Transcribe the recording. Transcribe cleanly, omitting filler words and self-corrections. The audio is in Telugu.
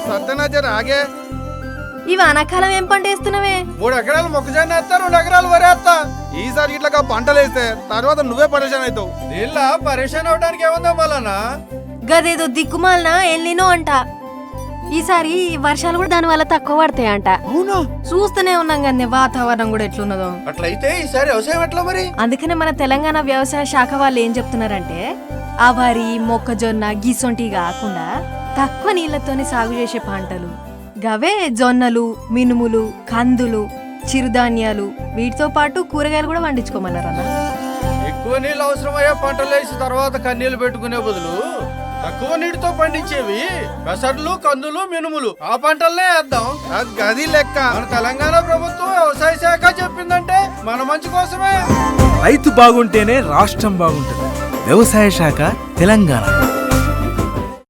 సత్యనాజర్ ఆగే. ఈ వానాకాలం ఏం పంట వేస్తున్నావే? 3 ఎకరాలు మొక్కజొన్న వేస్తా, 2 ఎకరాలు వరి వేస్తా. ఈసారి ఇట్లా పంటలు వేస్తే తర్వాత నువ్వే పరేషాన్ అవుతావు. నీళ్ళ పరేషాన్ అవడానికి ఏముందా మళ్ళా? గదేదో దిక్కుమాలన ఎల్లినో అంట. ఈసారి వర్షాలు కూడా దాని వల్ల తక్కువ పడతాయంట. అవునా? చూస్తూనే ఉన్నాం కానీ వాతావరణం కూడా ఎట్లున్నదో. అట్లయితే ఈసారి వ్యవసాయం ఎట్లా మరి? అందుకనే మన తెలంగాణ వ్యవసాయ శాఖ వాళ్ళు ఏం చెప్తున్నారంటే ఆ వరి మొక్కజొన్న గిసొంటి కాకుండా తక్కువ నీళ్లతోనే సాగు చేసే పంటలు గవే జొన్నలు, మినుములు, కందులు, చిరుధాన్యాలు వీటితో పాటు కూరగాయలు కూడా పండించుకోమన్నారు అన్న. ఎక్కువ నీళ్ళు అవసరమయ్యే పంటలు వేసి తర్వాత కన్నీళ్లు పెట్టుకునే బదులు తక్కువ నీటితో పండించేవి పెసర్లు, కందులు, మినుములు ఆ పంటలనే వేద్దాం. గది లెక్క. మన తెలంగాణ ప్రభుత్వం వ్యవసాయ శాఖ చెప్పిందంటే మన మంచి కోసమే. రైతు బాగుంటేనే రాష్ట్రం బాగుంటుంది. వ్యవసాయ శాఖ తెలంగాణ.